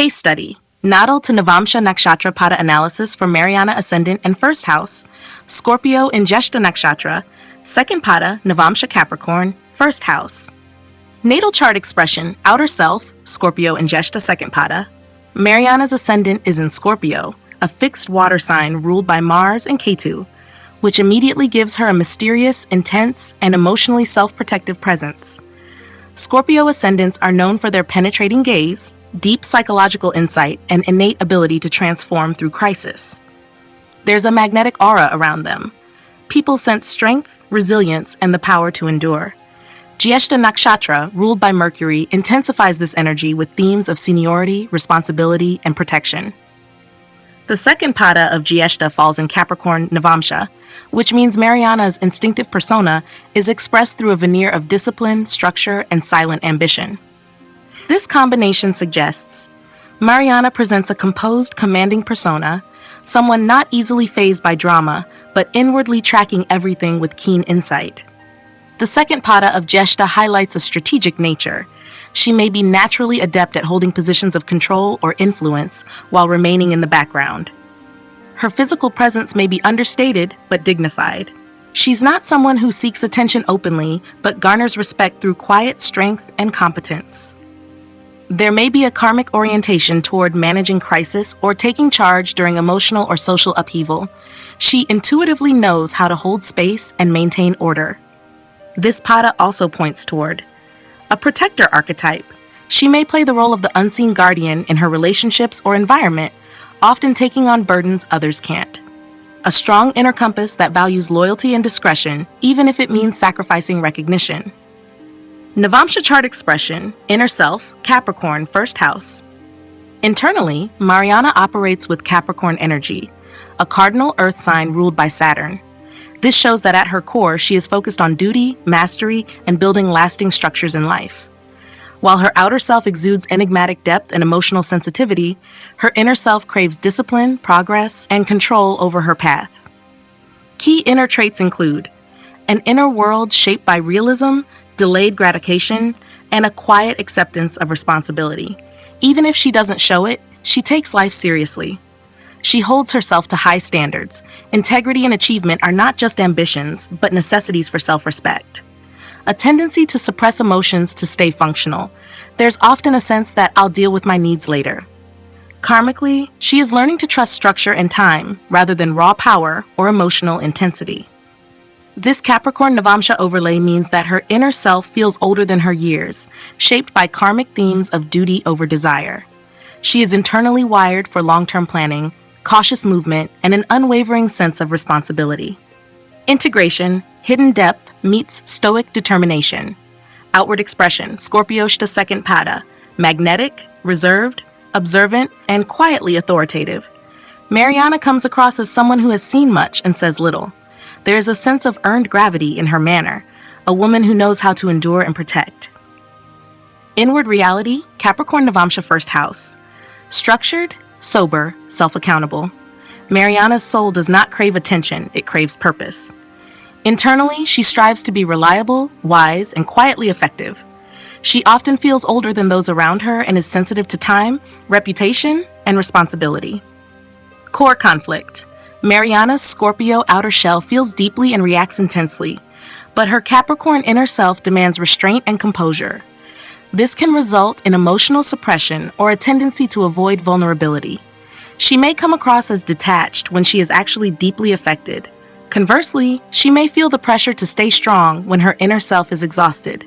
Case Study, Natal-to-Navamsha Nakshatra Pada Analysis for Mariana Ascendant and First House, Scorpio in Jyeshtha Nakshatra, Second Pada, Navamsha Capricorn, First House. Natal chart expression, outer self, Scorpio in Jyeshtha Second Pada. Mariana's Ascendant is in Scorpio, a fixed water sign ruled by Mars and Ketu, which immediately gives her a mysterious, intense, and emotionally self-protective presence. Scorpio ascendants are known for their penetrating gaze, deep psychological insight, and innate ability to transform through crisis. There's a magnetic aura around them. People sense strength, resilience, and the power to endure. Jyeshtha Nakshatra, ruled by Mercury, intensifies this energy with themes of seniority, responsibility, and protection. The second pada of Jyeshtha falls in Capricorn Navamsha, which means Mariana's instinctive persona is expressed through a veneer of discipline, structure, and silent ambition. This combination suggests Mariana presents a composed, commanding persona, someone not easily fazed by drama, but inwardly tracking everything with keen insight. The second pada of Jyeshtha highlights a strategic nature. She may be naturally adept at holding positions of control or influence while remaining in the background. Her physical presence may be understated but dignified. She's not someone who seeks attention openly, but garners respect through quiet strength and competence. There may be a karmic orientation toward managing crisis or taking charge during emotional or social upheaval. She intuitively knows how to hold space and maintain order. This pada also points toward a protector archetype. She may play the role of the unseen guardian in her relationships or environment, often taking on burdens others can't. A strong inner compass that values loyalty and discretion, even if it means sacrificing recognition. Navamsha chart expression, inner self, Capricorn, first house. Internally, Mariana operates with Capricorn energy, a cardinal earth sign ruled by Saturn. This shows that at her core, she is focused on duty, mastery, and building lasting structures in life. While her outer self exudes enigmatic depth and emotional sensitivity, her inner self craves discipline, progress, and control over her path. Key inner traits include an inner world shaped by realism, delayed gratification, and a quiet acceptance of responsibility. Even if she doesn't show it, she takes life seriously. She holds herself to high standards. Integrity and achievement are not just ambitions, but necessities for self-respect. A tendency to suppress emotions to stay functional. There's often a sense that I'll deal with my needs later. Karmically, she is learning to trust structure and time rather than raw power or emotional intensity. This Capricorn Navamsha overlay means that her inner self feels older than her years, shaped by karmic themes of duty over desire. She is internally wired for long-term planning, cautious movement, and an unwavering sense of responsibility. Integration, hidden depth meets stoic determination. Outward expression, Scorpio Second Pada, magnetic, reserved, observant, and quietly authoritative. Mariana comes across as someone who has seen much and says little. There is a sense of earned gravity in her manner, a woman who knows how to endure and protect. Inward reality, Capricorn Navamsha first house. Structured, sober, self-accountable. Mariana's soul does not crave attention, it craves purpose. Internally, she strives to be reliable, wise, and quietly effective. She often feels older than those around her and is sensitive to time, reputation, and responsibility. Core conflict. Mariana's Scorpio outer shell feels deeply and reacts intensely, but her Capricorn inner self demands restraint and composure. This can result in emotional suppression or a tendency to avoid vulnerability. She may come across as detached when she is actually deeply affected. Conversely, she may feel the pressure to stay strong when her inner self is exhausted.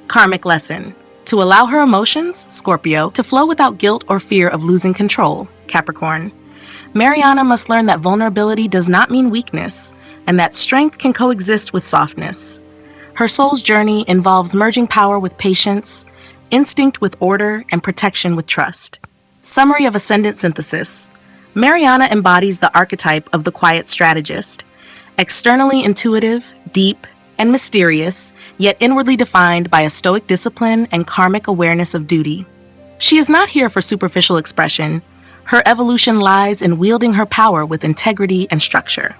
Karmic lesson. To allow her emotions, Scorpio, to flow without guilt or fear of losing control, Capricorn. Mariana must learn that vulnerability does not mean weakness, and that strength can coexist with softness. Her soul's journey involves merging power with patience, instinct with order, and protection with trust. Summary of Ascendant synthesis. Mariana embodies the archetype of the quiet strategist, externally intuitive, deep, and mysterious, yet inwardly defined by a stoic discipline and karmic awareness of duty. She is not here for superficial expression. Her evolution lies in wielding her power with integrity and structure.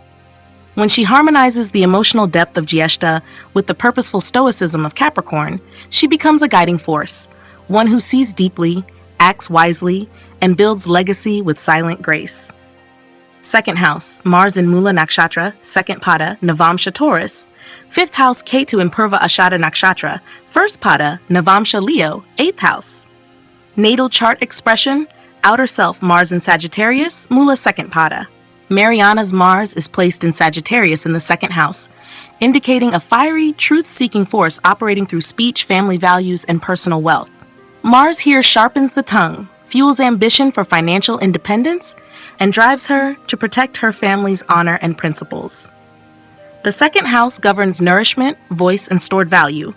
When she harmonizes the emotional depth of Jyeshtha with the purposeful stoicism of Capricorn, she becomes a guiding force, one who sees deeply, acts wisely, and builds legacy with silent grace. Second house, Mars in Mula Nakshatra, second pada, Navamsha Taurus. Fifth house, Ketu in Purva Ashada Nakshatra, first pada, Navamsha Leo, eighth house. Natal chart expression, outer self, Mars in Sagittarius, Mula second pada. Mariana's Mars is placed in Sagittarius in the second house, indicating a fiery, truth-seeking force operating through speech, family values, and personal wealth. Mars here sharpens the tongue, fuels ambition for financial independence, and drives her to protect her family's honor and principles. The second house governs nourishment, voice, and stored value,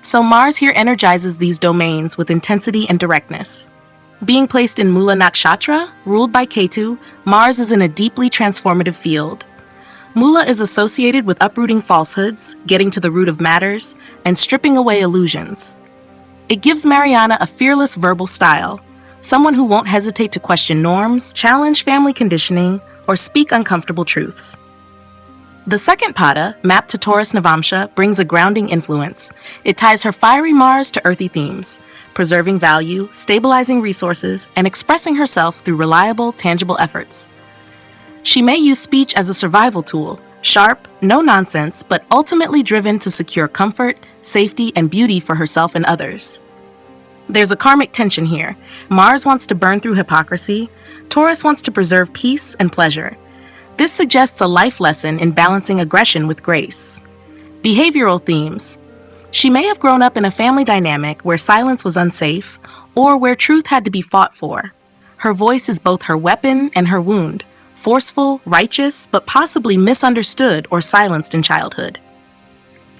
so Mars here energizes these domains with intensity and directness. Being placed in Mula Nakshatra, ruled by Ketu, Mars is in a deeply transformative field. Mula is associated with uprooting falsehoods, getting to the root of matters, and stripping away illusions. It gives Mariana a fearless verbal style, someone who won't hesitate to question norms, challenge family conditioning, or speak uncomfortable truths. The second pada, mapped to Taurus Navamsha, brings a grounding influence. It ties her fiery Mars to earthy themes, preserving value, stabilizing resources, and expressing herself through reliable, tangible efforts. She may use speech as a survival tool, sharp, no nonsense, but ultimately driven to secure comfort, safety, and beauty for herself and others. There's a karmic tension here. Mars wants to burn through hypocrisy. Taurus wants to preserve peace and pleasure. This suggests a life lesson in balancing aggression with grace. Behavioral themes. She may have grown up in a family dynamic where silence was unsafe, or where truth had to be fought for. Her voice is both her weapon and her wound, forceful, righteous, but possibly misunderstood or silenced in childhood.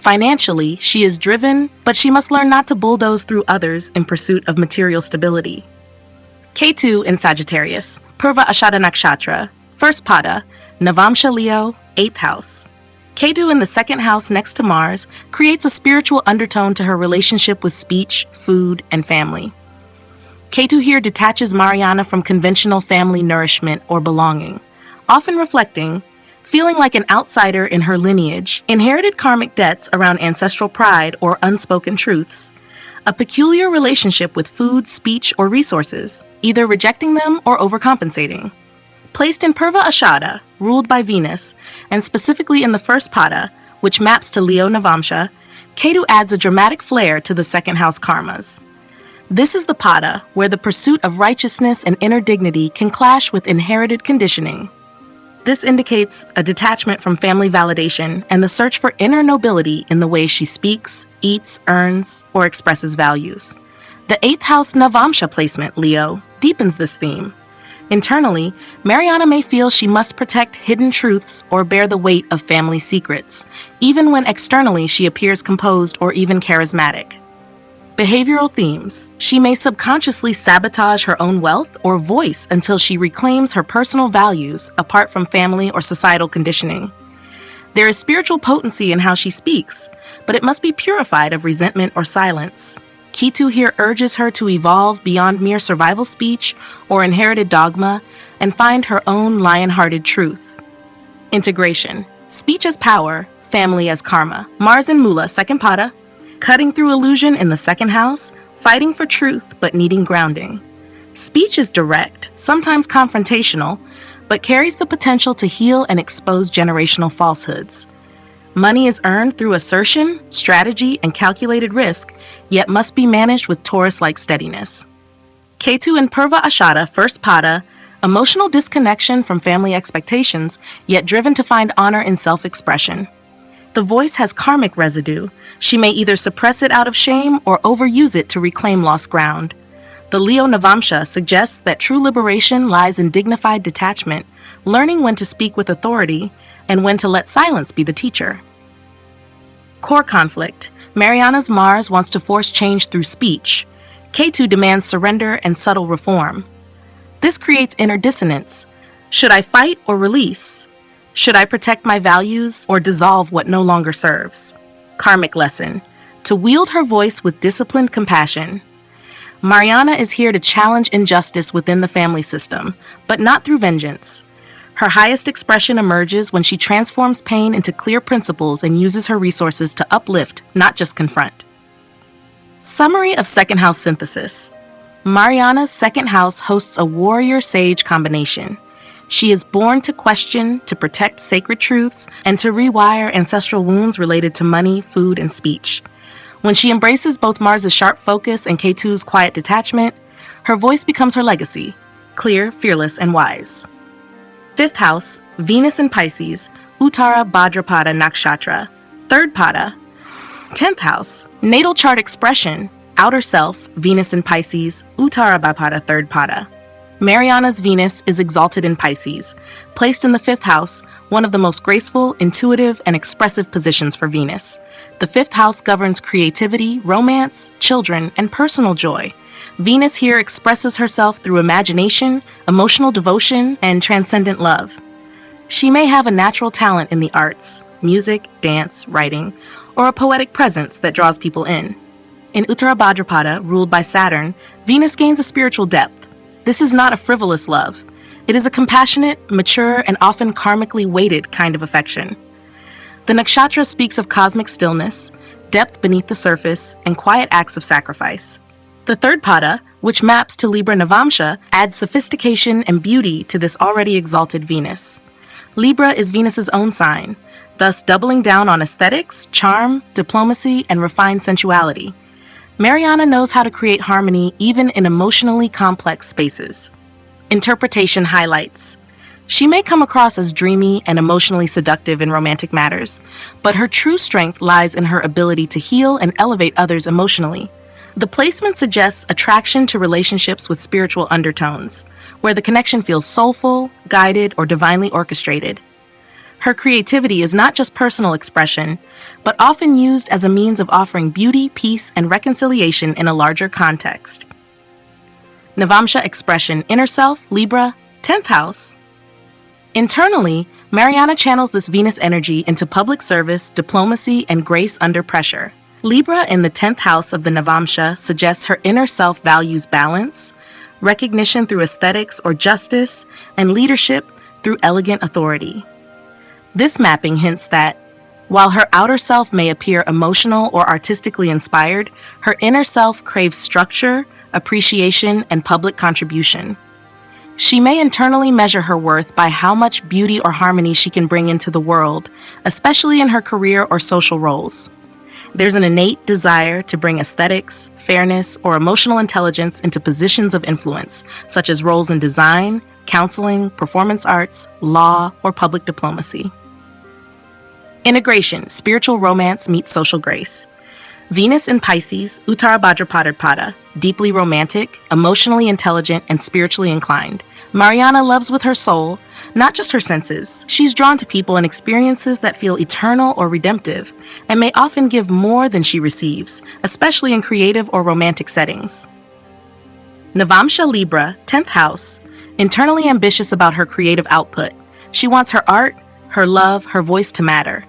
Financially, she is driven, but she must learn not to bulldoze through others in pursuit of material stability. Ketu in Sagittarius, Purva Ashada Nakshatra, first pada, Navamsha Leo, eighth house. Ketu in the second house next to Mars creates a spiritual undertone to her relationship with speech, food, and family. Ketu here detaches Mariana from conventional family nourishment or belonging, often reflecting feeling like an outsider in her lineage, inherited karmic debts around ancestral pride or unspoken truths, a peculiar relationship with food, speech, or resources, either rejecting them or overcompensating. Placed in Purva Ashada, ruled by Venus, and specifically in the first pada, which maps to Leo Navamsha, Ketu adds a dramatic flair to the second house karmas. This is the pada where the pursuit of righteousness and inner dignity can clash with inherited conditioning. This indicates a detachment from family validation and the search for inner nobility in the way she speaks, eats, earns, or expresses values. The 8th house Navamsha placement, Leo, deepens this theme. Internally, Mariana may feel she must protect hidden truths or bear the weight of family secrets, even when externally she appears composed or even charismatic. Behavioral themes. She may subconsciously sabotage her own wealth or voice until she reclaims her personal values apart from family or societal conditioning. There is spiritual potency in how she speaks, but it must be purified of resentment or silence. Ketu here urges her to evolve beyond mere survival speech or inherited dogma and find her own lion-hearted truth. Integration. Speech as power, family as karma. Mars and Mula, second pada. Cutting through illusion in the second house, fighting for truth but needing grounding. Speech is direct, sometimes confrontational, but carries the potential to heal and expose generational falsehoods. Money is earned through assertion, strategy, and calculated risk, yet must be managed with Taurus-like steadiness. Ketu in Purva Ashada, first pada, emotional disconnection from family expectations, yet driven to find honor in self-expression. The voice has karmic residue. She may either suppress it out of shame or overuse it to reclaim lost ground. The Leo Navamsha suggests that true liberation lies in dignified detachment, learning when to speak with authority and when to let silence be the teacher. Core conflict. Mariana's Mars wants to force change through speech. Ketu demands surrender and subtle reform. This creates inner dissonance. Should I fight or release? Should I protect my values or dissolve what no longer serves? Karmic lesson. To wield her voice with disciplined compassion. Mariana is here to challenge injustice within the family system, but not through vengeance. Her highest expression emerges when she transforms pain into clear principles and uses her resources to uplift, not just confront. Summary of second house synthesis. Mariana's second house hosts a warrior-sage combination. She is born to question, to protect sacred truths, and to rewire ancestral wounds related to money, food, and speech. When she embraces both Mars' sharp focus and Ketu's quiet detachment, her voice becomes her legacy, clear, fearless, and wise. Fifth house, Venus in Pisces, Uttara Bhadrapada Nakshatra, third pada. 10th house, natal chart expression, outer self, Venus in Pisces, Uttara Bhadrapada, third pada. Mariana's Venus is exalted in Pisces, placed in the fifth house, one of the most graceful, intuitive, and expressive positions for Venus. The fifth house governs creativity, romance, children, and personal joy. Venus here expresses herself through imagination, emotional devotion, and transcendent love. She may have a natural talent in the arts, music, dance, writing, or a poetic presence that draws people in. In Uttara Bhadrapada, ruled by Saturn, Venus gains a spiritual depth. This is not a frivolous love. It is a compassionate, mature, and often karmically weighted kind of affection. The nakshatra speaks of cosmic stillness, depth beneath the surface, and quiet acts of sacrifice. The third pada, which maps to Libra Navamsha, adds sophistication and beauty to this already exalted Venus. Libra is Venus's own sign, thus doubling down on aesthetics, charm, diplomacy, and refined sensuality. Mariana knows how to create harmony even in emotionally complex spaces. Interpretation highlights. She may come across as dreamy and emotionally seductive in romantic matters, but her true strength lies in her ability to heal and elevate others emotionally. The placement suggests attraction to relationships with spiritual undertones, where the connection feels soulful, guided, or divinely orchestrated. Her creativity is not just personal expression, but often used as a means of offering beauty, peace, and reconciliation in a larger context. Navamsha expression, inner self, Libra, 10th house. Internally, Mariana channels this Venus energy into public service, diplomacy, and grace under pressure. Libra in the 10th house of the Navamsha suggests her inner self values balance, recognition through aesthetics or justice, and leadership through elegant authority. This mapping hints that, while her outer self may appear emotional or artistically inspired, her inner self craves structure, appreciation, and public contribution. She may internally measure her worth by how much beauty or harmony she can bring into the world, especially in her career or social roles. There's an innate desire to bring aesthetics, fairness, or emotional intelligence into positions of influence, such as roles in design, counseling, performance arts, law, or public diplomacy. Integration, spiritual romance meets social grace. Venus in Pisces, Uttara Bhadrapada, deeply romantic, emotionally intelligent, and spiritually inclined. Mariana loves with her soul, not just her senses. She's drawn to people and experiences that feel eternal or redemptive, and may often give more than she receives, especially in creative or romantic settings. Navamsha Libra, 10th house, internally ambitious about her creative output. She wants her art, her love, her voice to matter.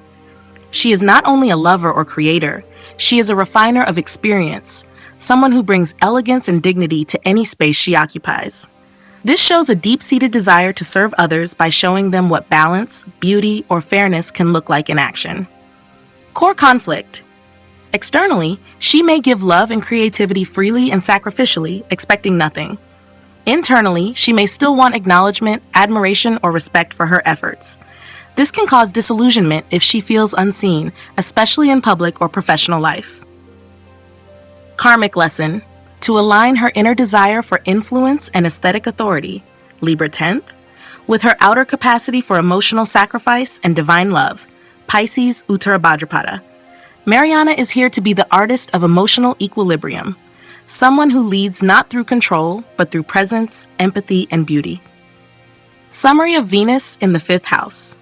She is not only a lover or creator, she is a refiner of experience, someone who brings elegance and dignity to any space she occupies. This shows a deep-seated desire to serve others by showing them what balance, beauty, or fairness can look like in action. Core conflict. Externally, she may give love and creativity freely and sacrificially, expecting nothing. Internally, she may still want acknowledgement, admiration, or respect for her efforts. This can cause disillusionment if she feels unseen, especially in public or professional life. Karmic lesson. To align her inner desire for influence and aesthetic authority, Libra 10th, with her outer capacity for emotional sacrifice and divine love, Pisces, Uttara Bhadrapada. Mariana is here to be the artist of emotional equilibrium, someone who leads not through control, but through presence, empathy, and beauty. Summary of Venus in the 5th house.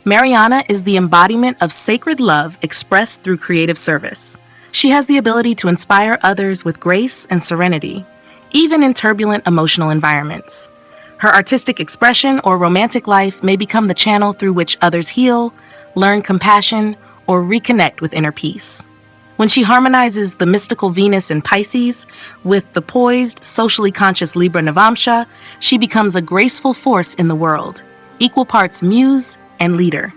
Mariana is the embodiment of sacred love expressed through creative service. She has the ability to inspire others with grace and serenity, even in turbulent emotional environments. Her artistic expression or romantic life may become the channel through which others heal, learn compassion, or reconnect with inner peace. When she harmonizes the mystical Venus in Pisces with the poised, socially conscious Libra Navamsha, she becomes a graceful force in the world, equal parts muse and leader.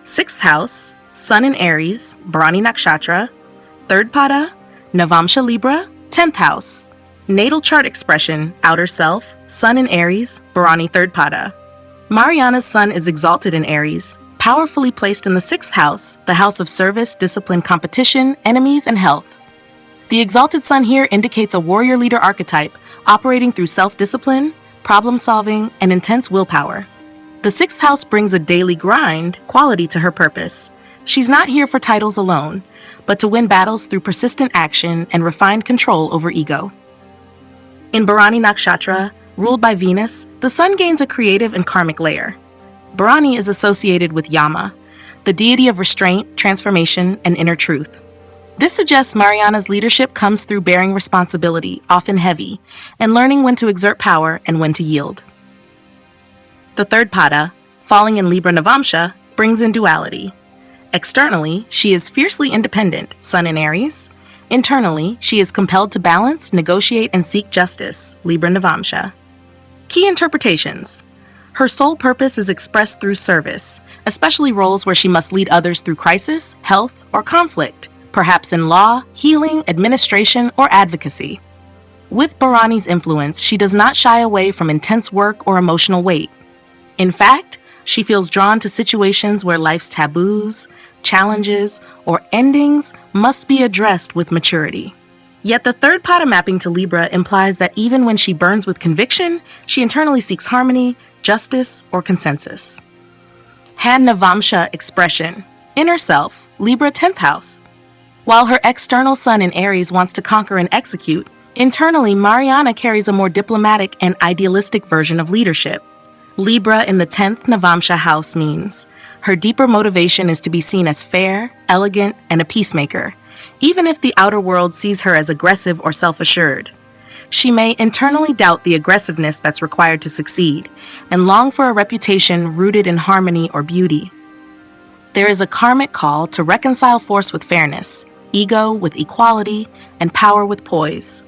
6th house, Sun in Aries, Bharani Nakshatra, 3rd pada, Navamsha Libra, 10th house. Natal chart expression, outer self, Sun in Aries, Bharani third pada. Mariana's Sun is exalted in Aries, powerfully placed in the sixth house, the house of service, discipline, competition, enemies, and health. The exalted Sun here indicates a warrior leader archetype operating through self-discipline, problem-solving, and intense willpower. The sixth house brings a daily grind quality to her purpose. She's not here for titles alone, but to win battles through persistent action and refined control over ego. In Bharani Nakshatra, ruled by Venus, the Sun gains a creative and karmic layer. Bharani is associated with Yama, the deity of restraint, transformation, and inner truth. This suggests Mariana's leadership comes through bearing responsibility, often heavy, and learning when to exert power and when to yield. The third pada, falling in Libra Navamsha, brings in duality. Externally, she is fiercely independent, Sun in Aries. Internally, she is compelled to balance, negotiate, and seek justice, Libra Navamsha. Key interpretations. Her sole purpose is expressed through service, especially roles where she must lead others through crisis, health, or conflict, perhaps in law, healing, administration, or advocacy. With Bharani's influence, she does not shy away from intense work or emotional weight. In fact, she feels drawn to situations where life's taboos, challenges, or endings must be addressed with maturity. Yet the third pada mapping to Libra implies that even when she burns with conviction, she internally seeks harmony, justice, or consensus. Had Navamsha expression, inner self, Libra 10th house. While her external Sun in Aries wants to conquer and execute, internally Mariana carries a more diplomatic and idealistic version of leadership. Libra in the 10th Navamsha house means her deeper motivation is to be seen as fair, elegant, and a peacemaker, even if the outer world sees her as aggressive or self-assured. She may internally doubt the aggressiveness that's required to succeed, and long for a reputation rooted in harmony or beauty. There is a karmic call to reconcile force with fairness, ego with equality, and power with poise.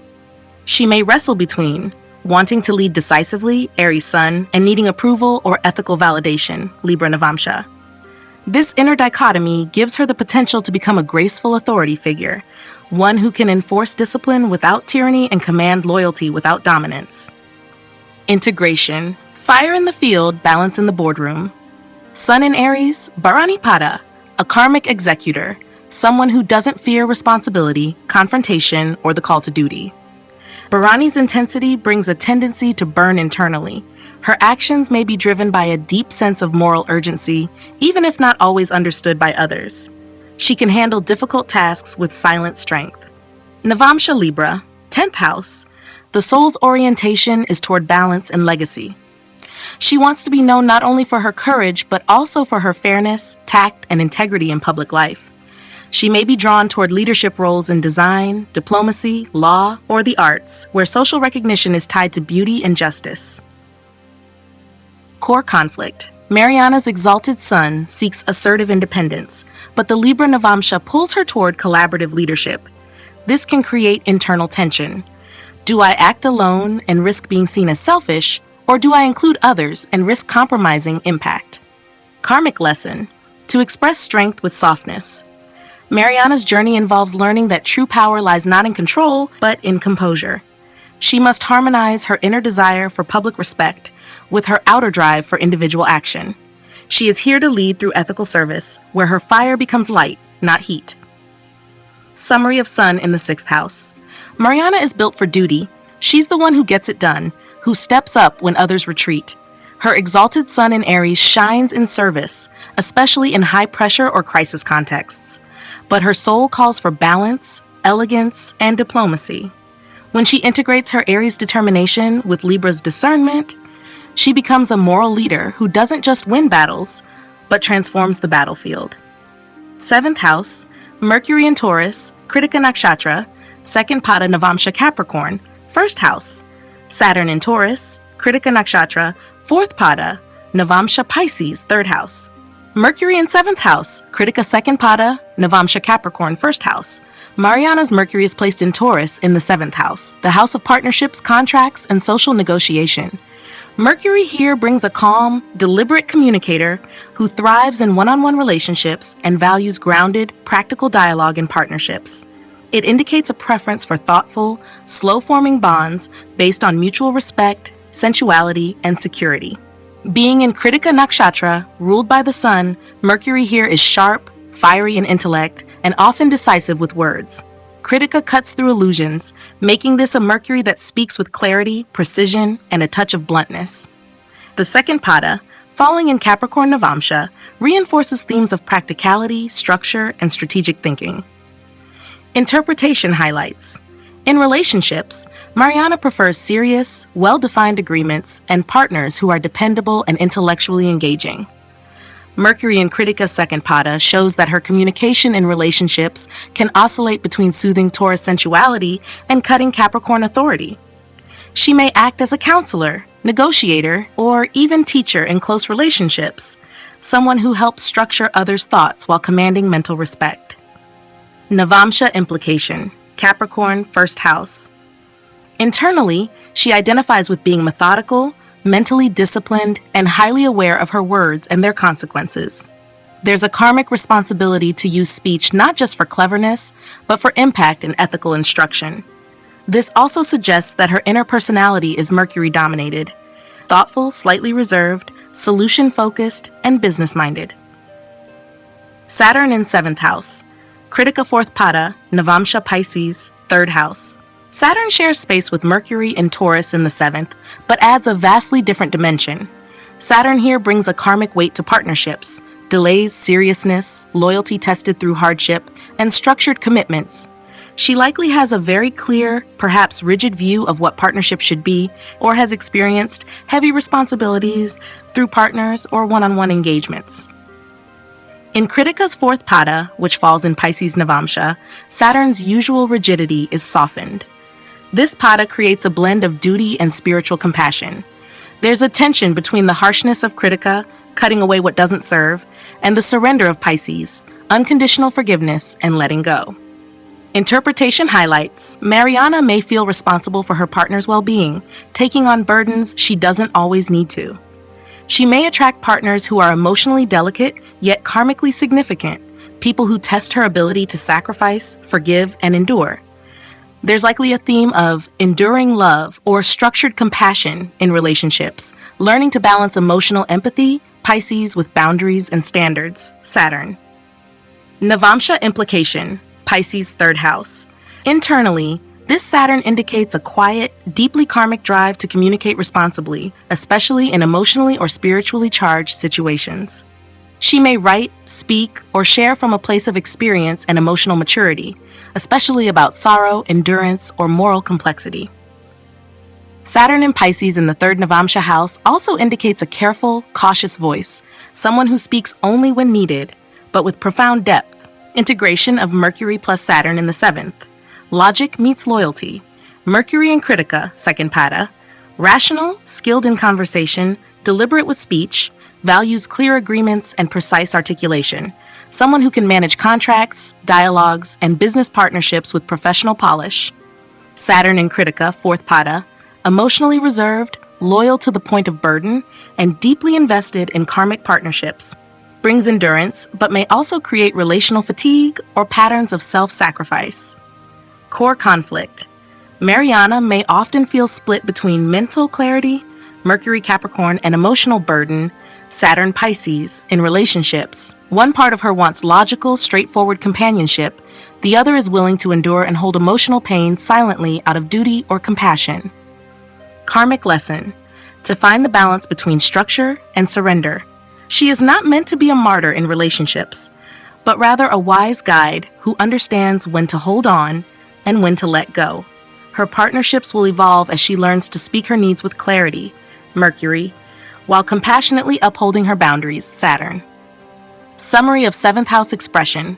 She may wrestle between wanting to lead decisively, Aries Sun, and needing approval or ethical validation, Libra Navamsha. This inner dichotomy gives her the potential to become a graceful authority figure, one who can enforce discipline without tyranny and command loyalty without dominance. Integration, fire in the field, balance in the boardroom. Sun in Aries, Bharani Pada, a karmic executor, someone who doesn't fear responsibility, confrontation, or the call to duty. Bharani's intensity brings a tendency to burn internally. Her actions may be driven by a deep sense of moral urgency, even if not always understood by others. She can handle difficult tasks with silent strength. Navamsha Libra, 10th house. The soul's orientation is toward balance and legacy. She wants to be known not only for her courage, but also for her fairness, tact, and integrity in public life. She may be drawn toward leadership roles in design, diplomacy, law, or the arts, where social recognition is tied to beauty and justice. Core conflict. Mariana's exalted Sun seeks assertive independence, but the Libra Navamsha pulls her toward collaborative leadership. This can create internal tension. Do I act alone and risk being seen as selfish, or do I include others and risk compromising impact? Karmic lesson. To express strength with softness. Mariana's journey involves learning that true power lies not in control, but in composure. She must harmonize her inner desire for public respect with her outer drive for individual action. She is here to lead through ethical service, where her fire becomes light, not heat. Summary of Sun in the 6th house. Mariana is built for duty. She's the one who gets it done, who steps up when others retreat. Her exalted Sun in Aries shines in service, especially in high-pressure or crisis contexts. But her soul calls for balance, elegance, and diplomacy. When she integrates her Aries determination with Libra's discernment, she becomes a moral leader who doesn't just win battles, but transforms the battlefield. 7th house, Mercury in Taurus, Kritika Nakshatra, 2nd pada Navamsha Capricorn, 1st house. Saturn in Taurus, Kritika Nakshatra, 4th pada, Navamsha Pisces, 3rd house. Mercury in 7th house, Kritika 2nd pada, Navamsha Capricorn, 1st house. Mariana's Mercury is placed in Taurus in the 7th house, the house of partnerships, contracts, and social negotiation. Mercury here brings a calm, deliberate communicator who thrives in one-on-one relationships and values grounded, practical dialogue and partnerships. It indicates a preference for thoughtful, slow-forming bonds based on mutual respect, sensuality, and security. Being in Kritika Nakshatra, ruled by the sun, Mercury here is sharp, fiery in intellect, and often decisive with words. Kritika cuts through illusions, making this a Mercury that speaks with clarity, precision, and a touch of bluntness. The second Pada, falling in Capricorn Navamsha, reinforces themes of practicality, structure, and strategic thinking. Interpretation highlights. In relationships, Mariana prefers serious, well-defined agreements and partners who are dependable and intellectually engaging. Mercury in Kritika's second Pada shows that her communication in relationships can oscillate between soothing Taurus sensuality and cutting Capricorn authority. She may act as a counselor, negotiator, or even teacher in close relationships, someone who helps structure others' thoughts while commanding mental respect. Navamsha implication, Capricorn, first house. Internally, she identifies with being methodical, mentally disciplined, and highly aware of her words and their consequences. There's a karmic responsibility to use speech not just for cleverness, but for impact and ethical instruction. This also suggests that her inner personality is Mercury-dominated, thoughtful, slightly reserved, solution-focused, and business-minded. Saturn in 7th house. Kritika 4th Pada, Navamsha Pisces, 3rd house. Saturn shares space with Mercury and Taurus in the 7th, but adds a vastly different dimension. Saturn here brings a karmic weight to partnerships, delays seriousness, loyalty tested through hardship, and structured commitments. She likely has a very clear, perhaps rigid view of what partnership should be, or has experienced heavy responsibilities through partners or one-on-one engagements. In Kritika's 4th Pada, which falls in Pisces Navamsha, Saturn's usual rigidity is softened. This Pada creates a blend of duty and spiritual compassion. There's a tension between the harshness of Kritika, cutting away what doesn't serve, and the surrender of Pisces, unconditional forgiveness and letting go. Interpretation highlights, Mariana may feel responsible for her partner's well-being, taking on burdens she doesn't always need to. She may attract partners who are emotionally delicate, yet karmically significant, people who test her ability to sacrifice, forgive, and endure. There's likely a theme of enduring love or structured compassion in relationships, learning to balance emotional empathy, Pisces with boundaries and standards, Saturn. Navamsha implication, Pisces 3rd house. Internally, this Saturn indicates a quiet, deeply karmic drive to communicate responsibly, especially in emotionally or spiritually charged situations. She may write, speak, or share from a place of experience and emotional maturity, especially about sorrow, endurance, or moral complexity. Saturn in Pisces in the 3rd Navamsha house also indicates a careful, cautious voice, someone who speaks only when needed, but with profound depth. Integration of Mercury plus Saturn in the 7th. Logic meets loyalty. Mercury in Kritika, 2nd Pada. Rational, skilled in conversation, deliberate with speech, values clear agreements and precise articulation. Someone who can manage contracts, dialogues, and business partnerships with professional polish. Saturn in Kritika, 4th Pada. Emotionally reserved, loyal to the point of burden, and deeply invested in karmic partnerships. Brings endurance, but may also create relational fatigue or patterns of self-sacrifice. Core conflict. Mariana may often feel split between mental clarity, Mercury Capricorn, and emotional burden, Saturn Pisces, in relationships. One part of her wants logical, straightforward companionship. The other is willing to endure and hold emotional pain silently out of duty or compassion. Karmic lesson. To find the balance between structure and surrender. She is not meant to be a martyr in relationships, but rather a wise guide who understands when to hold on and when to let go. Her partnerships will evolve as she learns to speak her needs with clarity, Mercury, while compassionately upholding her boundaries, Saturn. Summary of 7th house expression.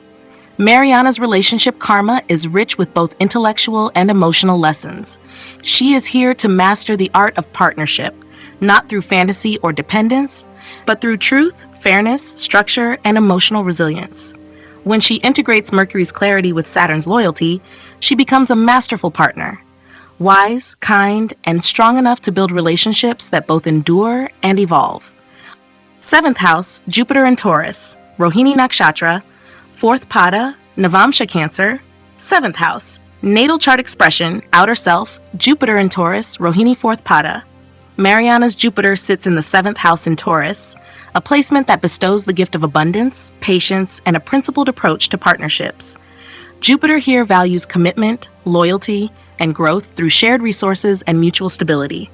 Mariana's relationship karma is rich with both intellectual and emotional lessons. She is here to master the art of partnership, not through fantasy or dependence, but through truth, fairness, structure, and emotional resilience. When she integrates Mercury's clarity with Saturn's loyalty, she becomes a masterful partner, wise, kind, and strong enough to build relationships that both endure and evolve. 7th house, Jupiter in Taurus, Rohini Nakshatra, 4th Pada, Navamsha Cancer, 7th house, natal chart expression, outer self, Jupiter in Taurus, Rohini 4th Pada. Mariana's Jupiter sits in the 7th house in Taurus, a placement that bestows the gift of abundance, patience, and a principled approach to partnerships. Jupiter here values commitment, loyalty, and growth through shared resources and mutual stability.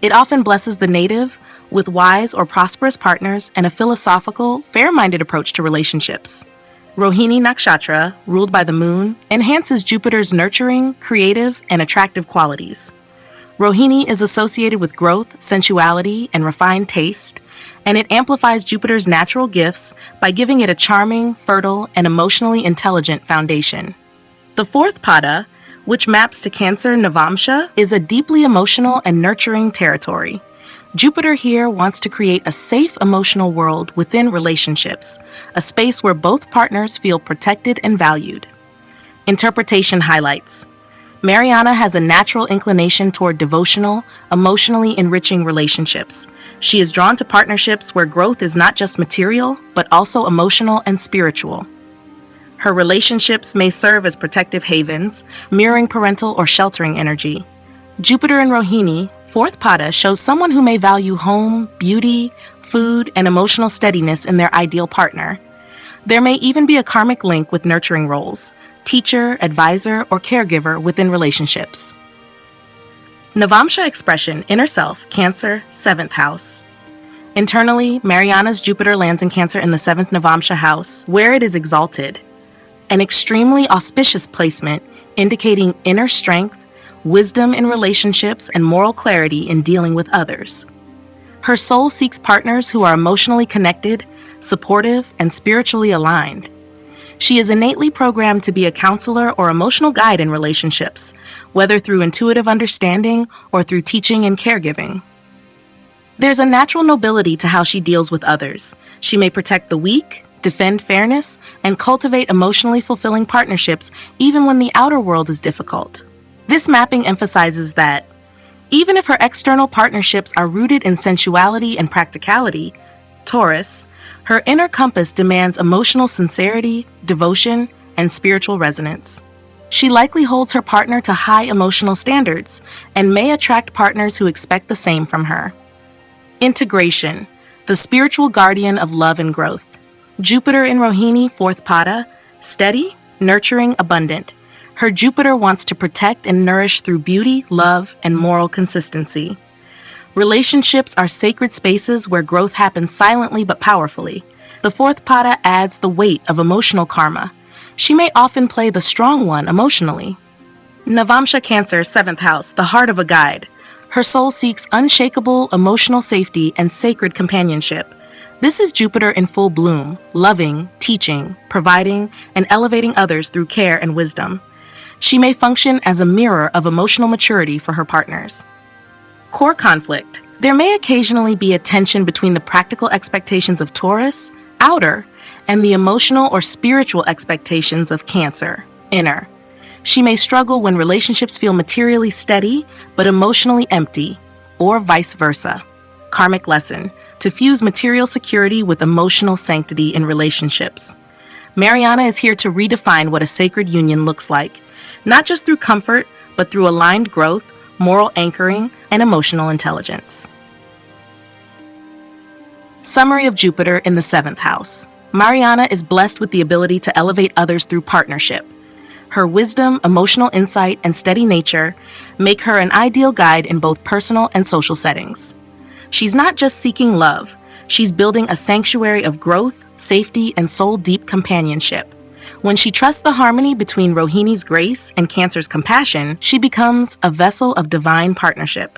It often blesses the native with wise or prosperous partners and a philosophical, fair-minded approach to relationships. Rohini Nakshatra, ruled by the moon, enhances Jupiter's nurturing, creative, and attractive qualities. Rohini is associated with growth, sensuality, and refined taste, and it amplifies Jupiter's natural gifts by giving it a charming, fertile, and emotionally intelligent foundation. The 4th Pada, which maps to Cancer Navamsha, is a deeply emotional and nurturing territory. Jupiter here wants to create a safe emotional world within relationships, a space where both partners feel protected and valued. Interpretation highlights. Mariana has a natural inclination toward devotional, emotionally enriching relationships. She is drawn to partnerships where growth is not just material, but also emotional and spiritual. Her relationships may serve as protective havens, mirroring parental or sheltering energy. Jupiter in Rohini, 4th Pada, shows someone who may value home, beauty, food, and emotional steadiness in their ideal partner. There may even be a karmic link with nurturing roles, teacher, advisor, or caregiver within relationships. Navamsha expression, inner self, Cancer, 7th house. Internally, Mariana's Jupiter lands in Cancer in the 7th Navamsha house, where it is exalted. An extremely auspicious placement indicating inner strength, wisdom in relationships, and moral clarity in dealing with others. Her soul seeks partners who are emotionally connected, supportive, and spiritually aligned. She is innately programmed to be a counselor or emotional guide in relationships, whether through intuitive understanding or through teaching and caregiving. There's a natural nobility to how she deals with others. She may protect the weak, defend fairness, and cultivate emotionally fulfilling partnerships even when the outer world is difficult. This mapping emphasizes that, even if her external partnerships are rooted in sensuality and practicality, Taurus, her inner compass demands emotional sincerity, devotion, and spiritual resonance. She likely holds her partner to high emotional standards and may attract partners who expect the same from her. Integration, the spiritual guardian of love and growth. Jupiter in Rohini, 4th Pada, steady, nurturing, abundant. Her Jupiter wants to protect and nourish through beauty, love, and moral consistency. Relationships are sacred spaces where growth happens silently but powerfully. The 4th Pada adds the weight of emotional karma. She may often play the strong one emotionally. Navamsha Cancer, 7th house, the heart of a guide. Her soul seeks unshakable emotional safety and sacred companionship. This is Jupiter in full bloom, loving, teaching, providing, and elevating others through care and wisdom. She may function as a mirror of emotional maturity for her partners. Core conflict. There may occasionally be a tension between the practical expectations of Taurus, outer, and the emotional or spiritual expectations of Cancer, inner. She may struggle when relationships feel materially steady but emotionally empty, or vice versa. Karmic lesson: to fuse material security with emotional sanctity in relationships. Mariana is here to redefine what a sacred union looks like, not just through comfort, but through aligned growth, moral anchoring, and emotional intelligence. Summary of Jupiter in the 7th house. Mariana is blessed with the ability to elevate others through partnership. Her wisdom, emotional insight, and steady nature make her an ideal guide in both personal and social settings. She's not just seeking love, she's building a sanctuary of growth, safety, and soul-deep companionship. When she trusts the harmony between Rohini's grace and Cancer's compassion, she becomes a vessel of divine partnership.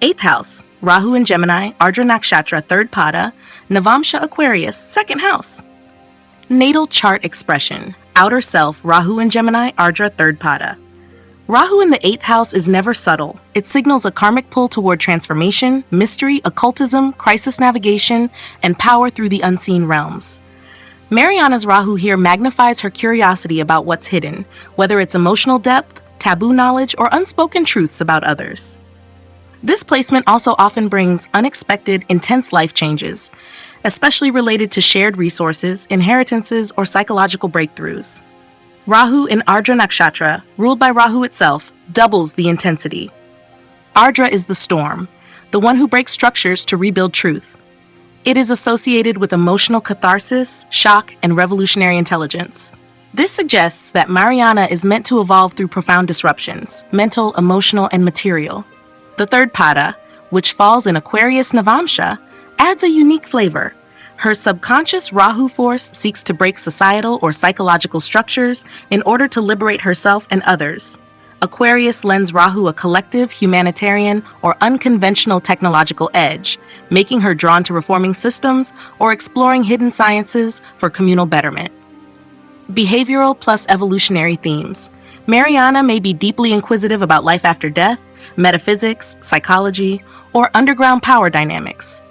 8th house, Rahu in Gemini, Ardra Nakshatra, 3rd Pada, Navamsha Aquarius, 2nd house. Natal chart expression, outer self, Rahu in Gemini, Ardra, 3rd Pada. Rahu in the 8th house is never subtle. It signals a karmic pull toward transformation, mystery, occultism, crisis navigation, and power through the unseen realms. Mariana's Rahu here magnifies her curiosity about what's hidden, whether it's emotional depth, taboo knowledge, or unspoken truths about others. This placement also often brings unexpected, intense life changes, especially related to shared resources, inheritances, or psychological breakthroughs. Rahu in Ardra Nakshatra, ruled by Rahu itself, doubles the intensity. Ardra is the storm, the one who breaks structures to rebuild truth. It is associated with emotional catharsis, shock, and revolutionary intelligence. This suggests that Mariana is meant to evolve through profound disruptions, mental, emotional, and material. The third pada, which falls in Aquarius Navamsha, adds a unique flavor. Her subconscious Rahu force seeks to break societal or psychological structures in order to liberate herself and others. Aquarius lends Rahu a collective, humanitarian, or unconventional technological edge, making her drawn to reforming systems or exploring hidden sciences for communal betterment. Behavioral plus evolutionary themes. Mariana may be deeply inquisitive about life after death, metaphysics, psychology, or underground power dynamics.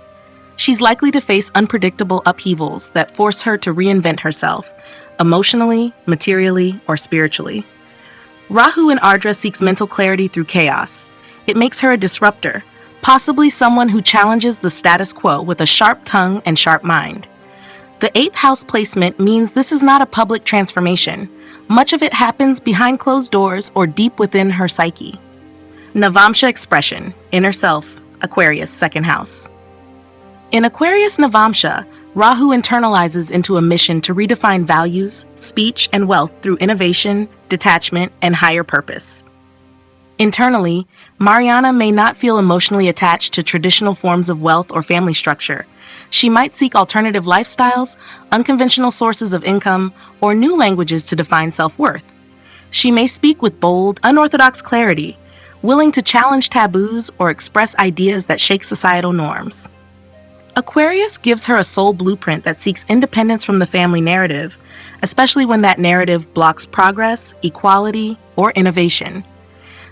She's likely to face unpredictable upheavals that force her to reinvent herself, emotionally, materially, or spiritually. Rahu in Ardra seeks mental clarity through chaos. It makes her a disruptor, possibly someone who challenges the status quo with a sharp tongue and sharp mind. The 8th house placement means this is not a public transformation. Much of it happens behind closed doors or deep within her psyche. Navamsha expression, inner self, Aquarius, 2nd house. In Aquarius Navamsha, Rahu internalizes into a mission to redefine values, speech, and wealth through innovation, detachment, and higher purpose. Internally, Mariana may not feel emotionally attached to traditional forms of wealth or family structure. She might seek alternative lifestyles, unconventional sources of income, or new languages to define self-worth. She may speak with bold, unorthodox clarity, willing to challenge taboos or express ideas that shake societal norms. Aquarius gives her a soul blueprint that seeks independence from the family narrative, especially when that narrative blocks progress, equality, or innovation.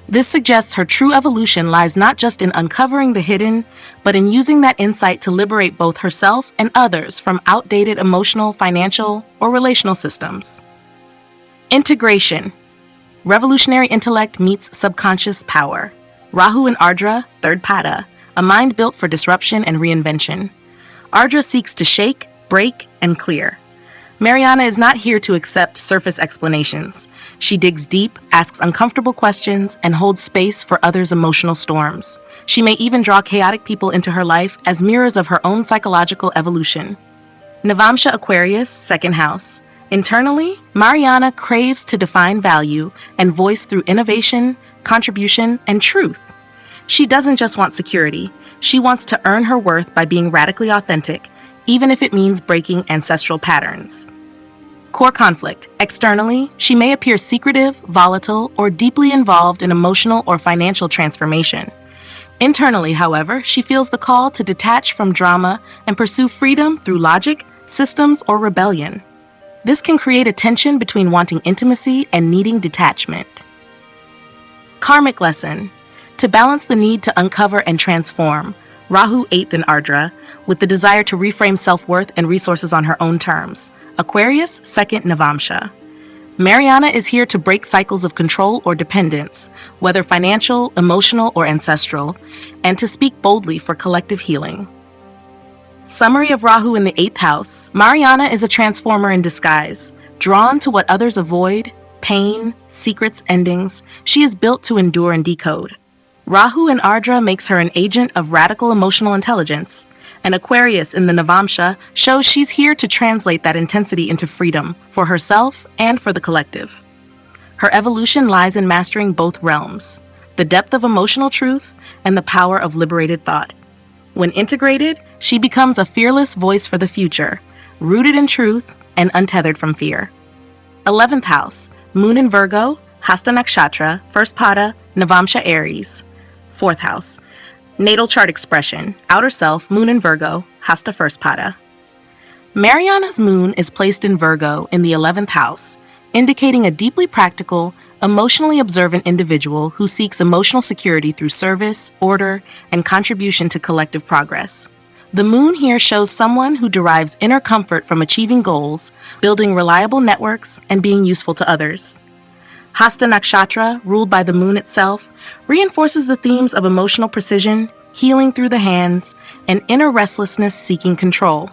This suggests her true evolution lies not just in uncovering the hidden, but in using that insight to liberate both herself and others from outdated emotional, financial, or relational systems. Integration. Revolutionary intellect meets subconscious power. Rahu in Ardra, 3rd pada, a mind built for disruption and reinvention. Ardra seeks to shake, break, and clear. Mariana is not here to accept surface explanations. She digs deep, asks uncomfortable questions, and holds space for others' emotional storms. She may even draw chaotic people into her life as mirrors of her own psychological evolution. Navamsha Aquarius, 2nd house. Internally, Mariana craves to define value and voice through innovation, contribution, and truth. She doesn't just want security. She wants to earn her worth by being radically authentic, even if it means breaking ancestral patterns. Core conflict. Externally, she may appear secretive, volatile, or deeply involved in emotional or financial transformation. Internally, however, she feels the call to detach from drama and pursue freedom through logic, systems, or rebellion. This can create a tension between wanting intimacy and needing detachment. Karmic lesson. To balance the need to uncover and transform, Rahu 8th in Ardra, with the desire to reframe self-worth and resources on her own terms. Aquarius, 2nd Navamsha. Mariana is here to break cycles of control or dependence, whether financial, emotional, or ancestral, and to speak boldly for collective healing. Summary of Rahu in the 8th house. Mariana is a transformer in disguise, drawn to what others avoid, pain, secrets, endings. She is built to endure and decode. Rahu in Ardra makes her an agent of radical emotional intelligence, and Aquarius in the Navamsha shows she's here to translate that intensity into freedom for herself and for the collective. Her evolution lies in mastering both realms, the depth of emotional truth and the power of liberated thought. When integrated, she becomes a fearless voice for the future, rooted in truth and untethered from fear. 11th house, Moon in Virgo, Jyeshtha Nakshatra, 1st pada, Navamsha Aries. 4th house, natal chart expression, outer self, Moon in Virgo, Jyeshtha 1st pada. Mariana's moon is placed in Virgo in the 11th house, indicating a deeply practical, emotionally observant individual who seeks emotional security through service, order, and contribution to collective progress. The moon here shows someone who derives inner comfort from achieving goals, building reliable networks, and being useful to others. Jyeshtha Nakshatra, ruled by the moon itself, reinforces the themes of emotional precision, healing through the hands, and inner restlessness seeking control.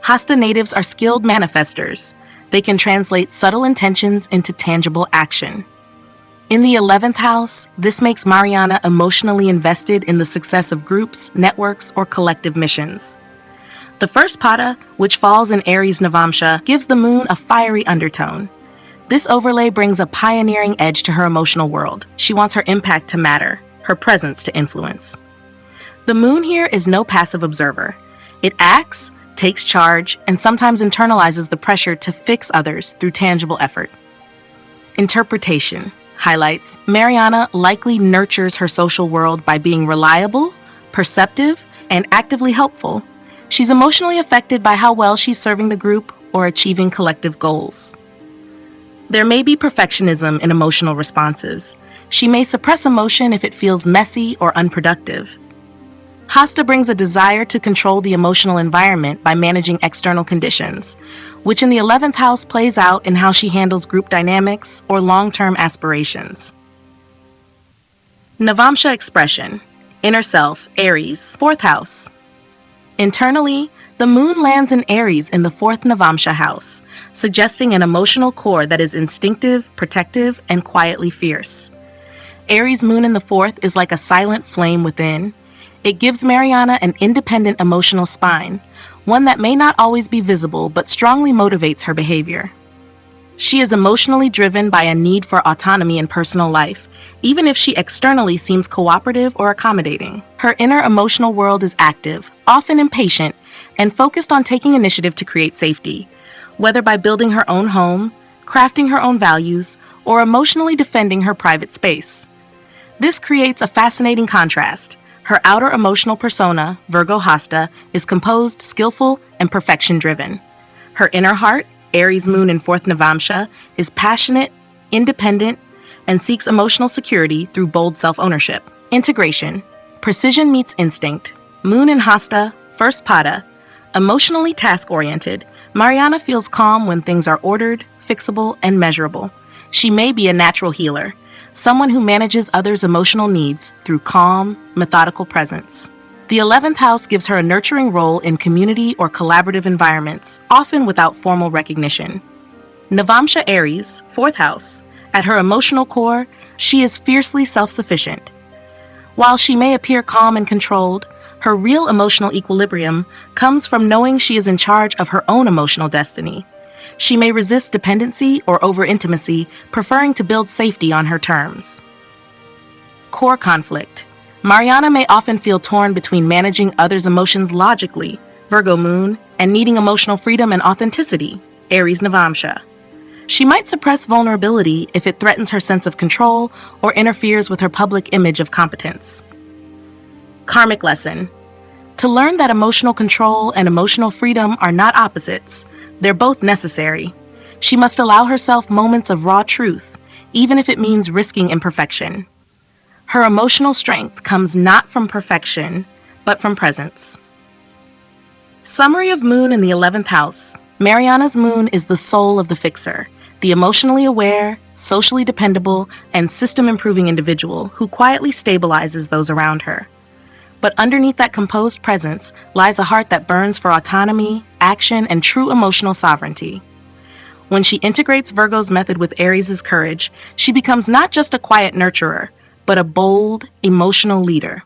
Jyeshtha natives are skilled manifestors. They can translate subtle intentions into tangible action. In the 11th house, this makes Mariana emotionally invested in the success of groups, networks, or collective missions. The first pada, which falls in Aries Navamsha, gives the moon a fiery undertone. This overlay brings a pioneering edge to her emotional world. She wants her impact to matter, her presence to influence. The moon here is no passive observer. It acts, takes charge, and sometimes internalizes the pressure to fix others through tangible effort. Interpretation highlights Mariana likely nurtures her social world by being reliable, perceptive, and actively helpful. She's emotionally affected by how well she's serving the group or achieving collective goals. There may be perfectionism in emotional responses. She may suppress emotion if it feels messy or unproductive. Jyeshtha brings a desire to control the emotional environment by managing external conditions, which in the 11th house plays out in how she handles group dynamics or long-term aspirations. Navamsha expression, inner self, Aries, 4th house. Internally, the moon lands in Aries in the 4th Navamsha house, suggesting an emotional core that is instinctive, protective, and quietly fierce. Aries moon in the 4th is like a silent flame within. It gives Mariana an independent emotional spine, one that may not always be visible but strongly motivates her behavior. She is emotionally driven by a need for autonomy in personal life, even if she externally seems cooperative or accommodating. Her inner emotional world is active, often impatient, and focused on taking initiative to create safety, whether by building her own home, crafting her own values, or emotionally defending her private space. This creates a fascinating contrast. Her outer emotional persona, Virgo Jyeshtha, is composed, skillful, and perfection-driven. Her inner heart, Aries moon in 4th Navamsha, is passionate, independent, and seeks emotional security through bold self-ownership. Integration. Precision meets instinct. Moon in Jyeshtha, first pada. Emotionally task-oriented, Mariana feels calm when things are ordered, fixable, and measurable. She may be a natural healer, someone who manages others' emotional needs through calm, methodical presence. The 11th house gives her a nurturing role in community or collaborative environments, often without formal recognition. Navamsha Aries, 4th house. At her emotional core, she is fiercely self-sufficient. While she may appear calm and controlled, her real emotional equilibrium comes from knowing she is in charge of her own emotional destiny. She may resist dependency or over-intimacy, preferring to build safety on her terms. Core conflict. Mariana may often feel torn between managing others' emotions logically, Virgo moon, and needing emotional freedom and authenticity, Aries Navamsha. She might suppress vulnerability if it threatens her sense of control or interferes with her public image of competence. Karmic lesson. To learn that emotional control and emotional freedom are not opposites, they're both necessary. She must allow herself moments of raw truth, even if it means risking imperfection. Her emotional strength comes not from perfection, but from presence. Summary of moon in the 11th house. Mariana's moon is the soul of the fixer, the emotionally aware, socially dependable, and system-improving individual who quietly stabilizes those around her. But underneath that composed presence lies a heart that burns for autonomy, action, and true emotional sovereignty. When she integrates Virgo's method with Aries' courage, she becomes not just a quiet nurturer, but a bold, emotional leader.